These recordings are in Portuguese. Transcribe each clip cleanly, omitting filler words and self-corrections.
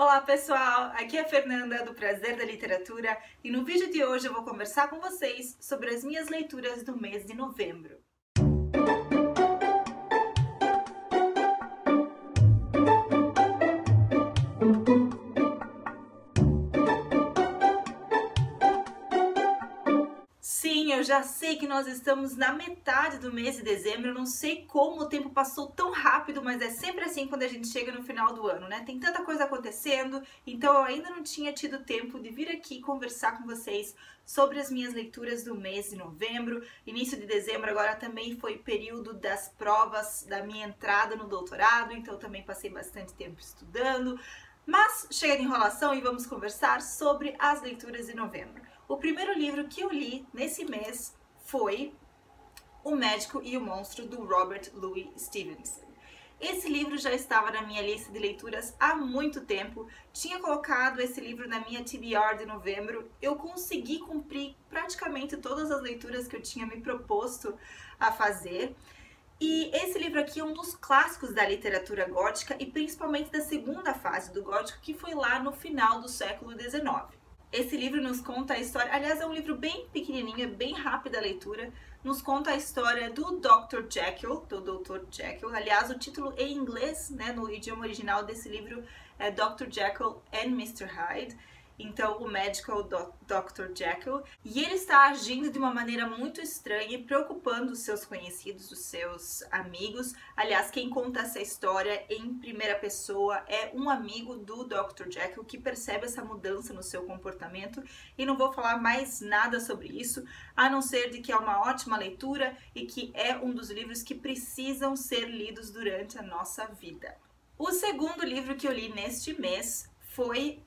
Olá pessoal, aqui é a Fernanda do Prazer da Literatura e no vídeo de hoje eu vou conversar com vocês sobre as minhas leituras do mês de novembro. Sim, eu já sei que nós estamos na metade do mês de dezembro, eu não sei como o tempo passou tão rápido, mas é sempre assim quando a gente chega no final do ano, né? Tem tanta coisa acontecendo, então eu ainda não tinha tido tempo de vir aqui conversar com vocês sobre as minhas leituras do mês de novembro. Início de dezembro agora também foi período das provas da minha entrada no doutorado, então também passei bastante tempo estudando. Mas chega de enrolação e vamos conversar sobre as leituras de novembro. O primeiro livro que eu li nesse mês foi O Médico e o Monstro, do Robert Louis Stevenson. Esse livro já estava na minha lista de leituras há muito tempo, tinha colocado esse livro na minha TBR de novembro, eu consegui cumprir praticamente todas as leituras que eu tinha me proposto a fazer. E esse livro aqui é um dos clássicos da literatura gótica e principalmente da segunda fase do gótico, que foi lá no final do século XIX. Esse livro nos conta a história, aliás é um livro bem pequenininho, é bem rápida a leitura, nos conta a história do Dr. Jekyll, do Dr. Jekyll. Aliás, o título em inglês, né, no idioma original desse livro é Dr. Jekyll and Mr. Hyde. Então, o médico é o Dr. Jekyll, e ele está agindo de uma maneira muito estranha e preocupando os seus conhecidos, os seus amigos. Aliás, quem conta essa história em primeira pessoa é um amigo do Dr. Jekyll que percebe essa mudança no seu comportamento, e não vou falar mais nada sobre isso, a não ser de que é uma ótima leitura e que é um dos livros que precisam ser lidos durante a nossa vida. O segundo livro que eu li neste mês foi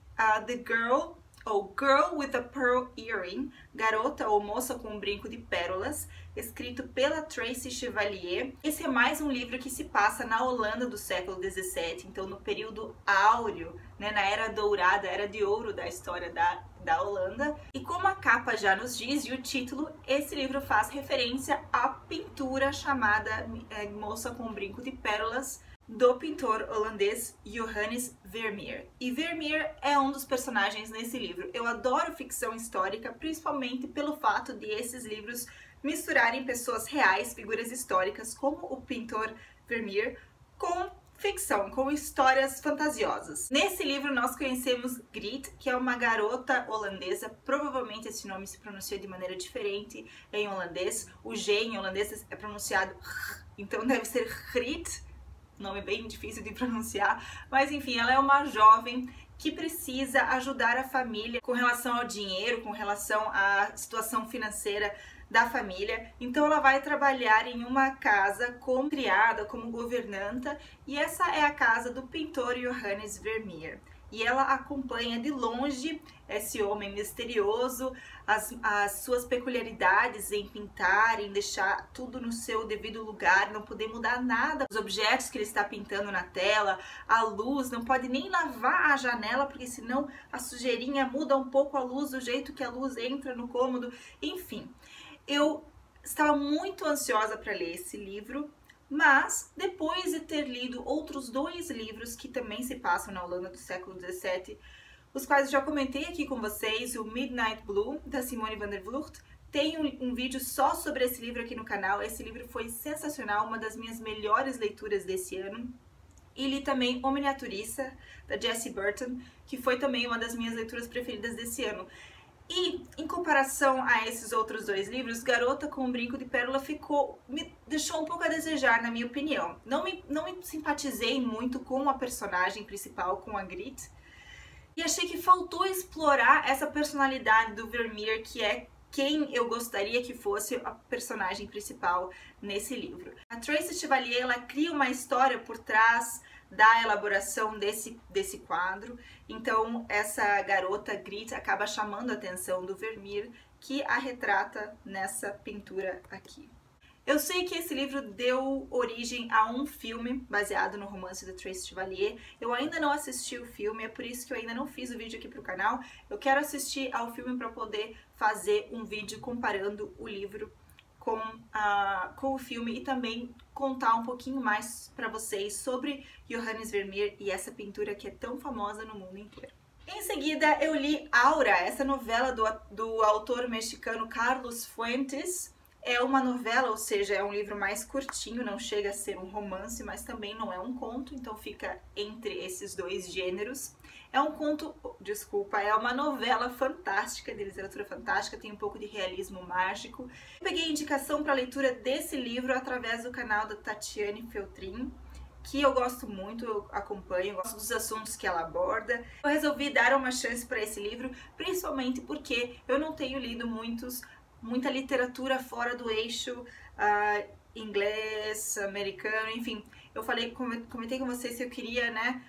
The Girl, ou Girl with a Pearl Earring, Garota ou Moça com um Brinco de Pérolas, escrito pela Tracy Chevalier. Esse é mais um livro que se passa na Holanda do século XVII, então no período áureo, né, na era dourada, era de ouro da história da Holanda. E como a capa já nos diz, e o título, esse livro faz referência à pintura chamada Moça com um Brinco de Pérolas, do pintor holandês Johannes Vermeer. E Vermeer é um dos personagens nesse livro. Eu adoro ficção histórica, principalmente pelo fato de esses livros misturarem pessoas reais, figuras históricas, como o pintor Vermeer, com ficção, com histórias fantasiosas. Nesse livro nós conhecemos Griet, que é uma garota holandesa, provavelmente esse nome se pronuncia de maneira diferente em holandês. O G em holandês é pronunciado R, então deve ser Griet, nome bem difícil de pronunciar, mas enfim, ela é uma jovem que precisa ajudar a família com relação ao dinheiro, com relação à situação financeira da família. Então ela vai trabalhar em uma casa como criada, como governanta, e essa é a casa do pintor Johannes Vermeer. E ela acompanha de longe esse homem misterioso, as suas peculiaridades em pintar, em deixar tudo no seu devido lugar, não poder mudar nada, os objetos que ele está pintando na tela, a luz, não pode nem lavar a janela, porque senão a sujeirinha muda um pouco a luz, o jeito que a luz entra no cômodo, enfim. Eu estava muito ansiosa para ler esse livro, mas depois de ter lido outros dois livros que também se passam na Holanda do século XVII, os quais eu já comentei aqui com vocês, o Midnight Blue, da Simone van der Vlugt, tem um vídeo só sobre esse livro aqui no canal. Esse livro foi sensacional, uma das minhas melhores leituras desse ano. E li também O Miniaturista, da Jessie Burton, que foi também uma das minhas leituras preferidas desse ano. E, em comparação a esses outros dois livros, Garota com um Brinco de Pérola me deixou um pouco a desejar, na minha opinião. Não me simpatizei muito com a personagem principal, com a Griet, e achei que faltou explorar essa personalidade do Vermeer, que é quem eu gostaria que fosse a personagem principal nesse livro. A Tracy Chevalier, ela cria uma história por trás da elaboração desse quadro, então essa garota Griet acaba chamando a atenção do Vermeer, que a retrata nessa pintura aqui. Eu sei que esse livro deu origem a um filme baseado no romance da Tracy Chevalier. Eu ainda não assisti o filme, é por isso que eu ainda não fiz o vídeo aqui pro canal. Eu quero assistir ao filme para poder fazer um vídeo comparando o livro com o filme e também contar um pouquinho mais para vocês sobre Johannes Vermeer e essa pintura que é tão famosa no mundo inteiro. Em seguida, eu li Aura, essa novela do autor mexicano Carlos Fuentes. É uma novela, ou seja, é um livro mais curtinho, não chega a ser um romance, mas também não é um conto, então fica entre esses dois gêneros. É um conto, desculpa, é uma novela fantástica, de literatura fantástica, tem um pouco de realismo mágico. Eu peguei indicação para a leitura desse livro através do canal da Tatiane Feltrin, que eu gosto muito, eu acompanho, gosto dos assuntos que ela aborda. Eu resolvi dar uma chance para esse livro, principalmente porque eu não tenho lido muita literatura fora do eixo inglês, americano, enfim. Eu comentei com vocês que eu queria, né,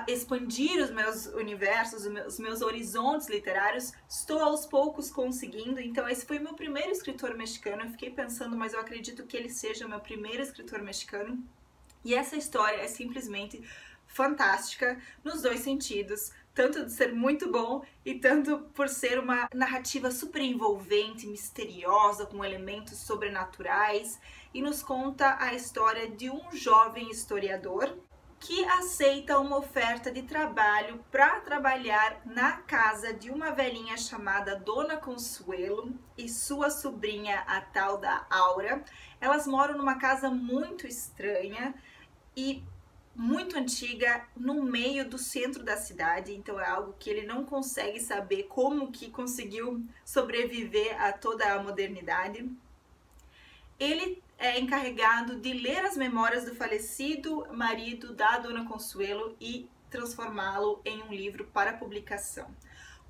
expandir os meus universos, os meus horizontes literários. Estou aos poucos conseguindo, então esse foi meu primeiro escritor mexicano. Eu fiquei pensando, mas eu acredito que ele seja o meu primeiro escritor mexicano. E essa história é simplesmente fantástica nos dois sentidos, tanto de ser muito bom e tanto por ser uma narrativa super envolvente, misteriosa, com elementos sobrenaturais, e nos conta a história de um jovem historiador que aceita uma oferta de trabalho para trabalhar na casa de uma velhinha chamada Dona Consuelo e sua sobrinha, a tal da Aura. Elas moram numa casa muito estranha e muito antiga, no meio do centro da cidade, então é algo que ele não consegue saber como que conseguiu sobreviver a toda a modernidade. Ele é encarregado de ler as memórias do falecido marido da Dona Consuelo e transformá-lo em um livro para publicação.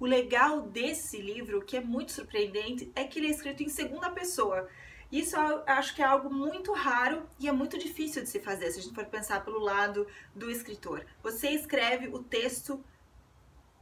O legal desse livro, que é muito surpreendente, é que ele é escrito em segunda pessoa. Isso eu acho que é algo muito raro e é muito difícil de se fazer, se a gente for pensar pelo lado do escritor. Você escreve o texto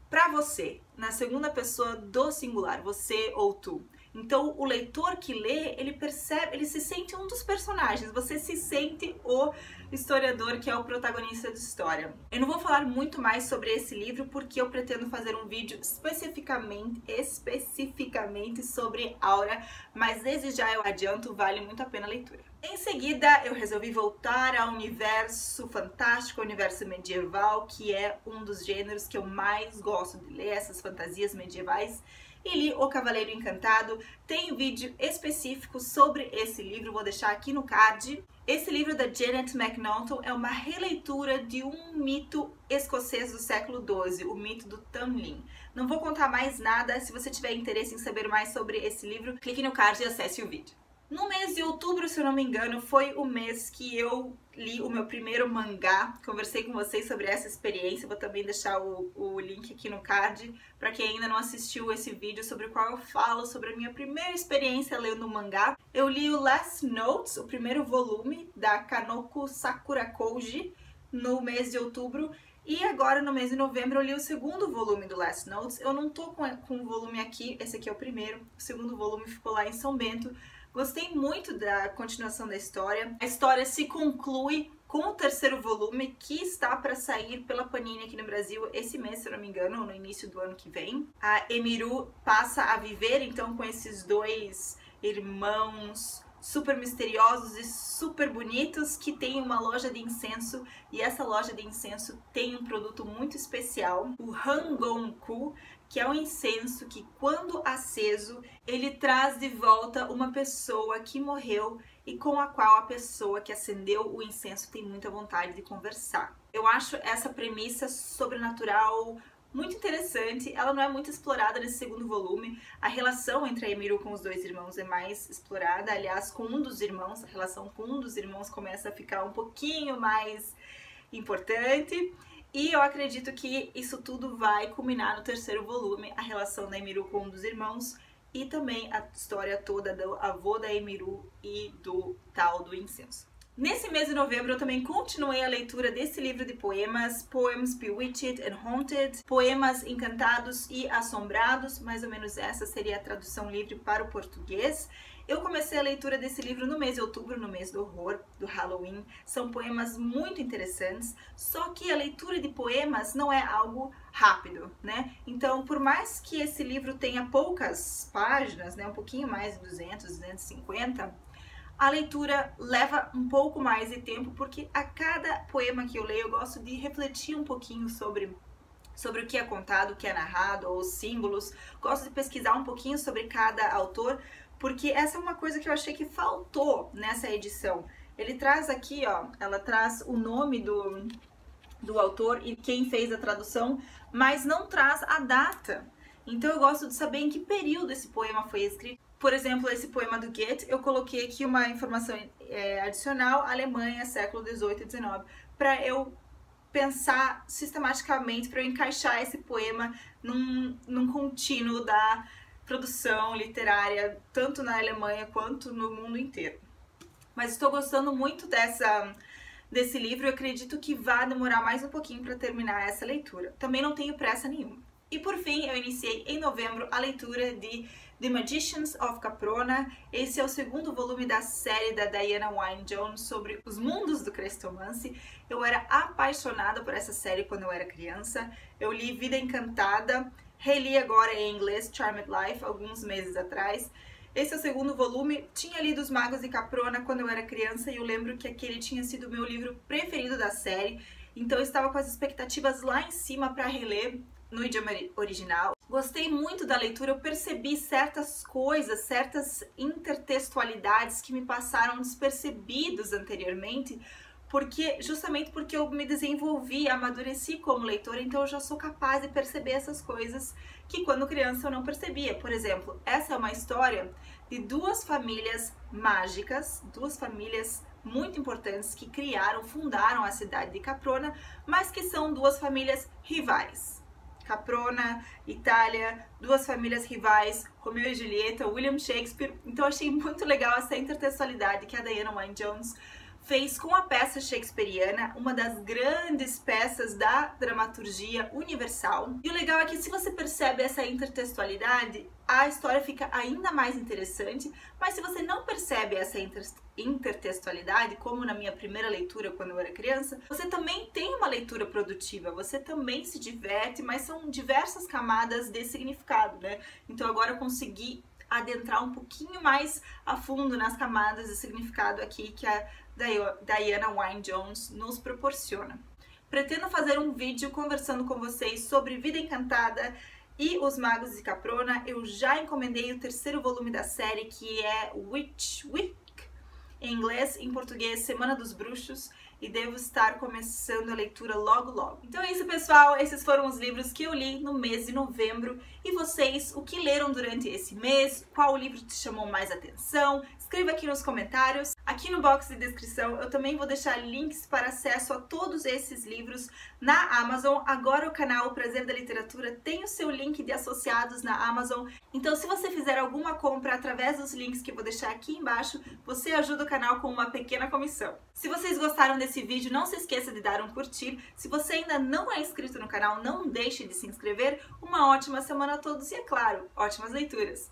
para você, na segunda pessoa do singular, você ou tu. Então o leitor que lê, ele percebe, ele se sente um dos personagens, você se sente o historiador que é o protagonista da história. Eu não vou falar muito mais sobre esse livro porque eu pretendo fazer um vídeo especificamente sobre Aura, mas desde já eu adianto, vale muito a pena a leitura. Em seguida, eu resolvi voltar ao universo fantástico, ao universo medieval, que é um dos gêneros que eu mais gosto de ler, essas fantasias medievais. E li O Cavaleiro Encantado. Tem um vídeo específico sobre esse livro, vou deixar aqui no card. Esse livro da Janet McNaughton é uma releitura de um mito escocês do século XII, o mito do Tamlin. Não vou contar mais nada, se você tiver interesse em saber mais sobre esse livro, clique no card e acesse o vídeo. No mês de outubro, se eu não me engano, foi o mês que eu li o meu primeiro mangá. Conversei com vocês sobre essa experiência, vou também deixar o link aqui no card para quem ainda não assistiu esse vídeo sobre o qual eu falo sobre a minha primeira experiência lendo mangá. Eu li o Last Notes, o primeiro volume da Kanoko Sakura Koji, no mês de outubro. E agora, no mês de novembro, eu li o segundo volume do Last Notes. Eu não tô com o volume aqui, esse aqui é o primeiro. O segundo volume ficou lá em São Bento. Gostei muito da continuação da história. A história se conclui com o terceiro volume, que está para sair pela Panini aqui no Brasil esse mês, se eu não me engano, no início do ano que vem. A Emiru passa a viver, então, com esses dois irmãos super misteriosos e super bonitos que tem uma loja de incenso, e essa loja de incenso tem um produto muito especial, o Hangonku, que é um incenso que, quando aceso, ele traz de volta uma pessoa que morreu e com a qual a pessoa que acendeu o incenso tem muita vontade de conversar. Eu acho essa premissa sobrenatural muito interessante, ela não é muito explorada nesse segundo volume. A relação entre a Emiru com os dois irmãos é mais explorada, aliás, com um dos irmãos, a relação com um dos irmãos começa a ficar um pouquinho mais importante. E eu acredito que isso tudo vai culminar no terceiro volume, a relação da Emiru com um dos irmãos e também a história toda do avô da Emiru e do tal do incenso. Nesse mês de novembro eu também continuei a leitura desse livro de poemas, Poems Bewitched and Haunted, Poemas Encantados e Assombrados, mais ou menos essa seria a tradução livre para o português. Eu comecei a leitura desse livro no mês de outubro, no mês do horror, do Halloween. São poemas muito interessantes, só que a leitura de poemas não é algo rápido, né? Então, por mais que esse livro tenha poucas páginas, né, um pouquinho mais de 200, 250, a leitura leva um pouco mais de tempo, porque a cada poema que eu leio eu gosto de refletir um pouquinho sobre o que é contado, o que é narrado, ou os símbolos. Gosto de pesquisar um pouquinho sobre cada autor, porque essa é uma coisa que eu achei que faltou nessa edição. Ele traz aqui, ó, ela traz o nome do autor e quem fez a tradução, mas não traz a data. Então eu gosto de saber em que período esse poema foi escrito. Por exemplo, esse poema do Goethe, eu coloquei aqui uma informação adicional, Alemanha, século XVIII e XIX, para eu pensar sistematicamente, para eu encaixar esse poema num contínuo da produção literária, tanto na Alemanha quanto no mundo inteiro. Mas estou gostando muito desse livro e acredito que vai demorar mais um pouquinho para terminar essa leitura. Também não tenho pressa nenhuma. E por fim, eu iniciei em novembro a leitura de The Magicians of Caprona. Esse é o segundo volume da série da Diana Wynne Jones sobre os mundos do Crestomance. Eu era apaixonada por essa série quando eu era criança. Eu li Vida Encantada, reli agora em inglês Charmed Life alguns meses atrás. Esse é o segundo volume. Tinha lido Os Magos de Caprona quando eu era criança e eu lembro que aquele tinha sido o meu livro preferido da série. Então eu estava com as expectativas lá em cima para reler no idioma original. Gostei muito da leitura, eu percebi certas coisas, certas intertextualidades que me passaram despercebidos anteriormente, justamente porque eu me desenvolvi, amadureci como leitora, então eu já sou capaz de perceber essas coisas que quando criança eu não percebia. Por exemplo, essa é uma história de duas famílias mágicas, duas famílias muito importantes que fundaram a cidade de Caprona, mas que são duas famílias rivais. Caprona, Itália, duas famílias rivais, Romeu e Julieta, William Shakespeare. Então eu achei muito legal essa intertextualidade que a Diana Wynne Jones fez com a peça shakespeariana, uma das grandes peças da dramaturgia universal. E o legal é que se você percebe essa intertextualidade, a história fica ainda mais interessante, mas se você não percebe essa intertextualidade, como na minha primeira leitura quando eu era criança, você também tem uma leitura produtiva, você também se diverte, mas são diversas camadas de significado, né? Então agora eu consegui adentrar um pouquinho mais a fundo nas camadas de significado aqui que a Diana Wynne Jones nos proporciona. Pretendo fazer um vídeo conversando com vocês sobre Vida Encantada e Os Magos de Caprona. Eu já encomendei o terceiro volume da série, que é Witch Week, em inglês, em português Semana dos Bruxos, e devo estar começando a leitura logo logo. Então é isso, pessoal, esses foram os livros que eu li no mês de novembro. E vocês, o que leram durante esse mês? Qual livro te chamou mais atenção? Escreva aqui nos comentários. Aqui no box de descrição eu também vou deixar links para acesso a todos esses livros na Amazon. Agora o canal O Prazer da Literatura tem o seu link de associados na Amazon. Então se você fizer alguma compra através dos links que eu vou deixar aqui embaixo, você ajuda o canal com uma pequena comissão. Se vocês gostaram desse vídeo, não se esqueça de dar um curtir. Se você ainda não é inscrito no canal, não deixe de se inscrever. Uma ótima semana a todos e, é claro, ótimas leituras!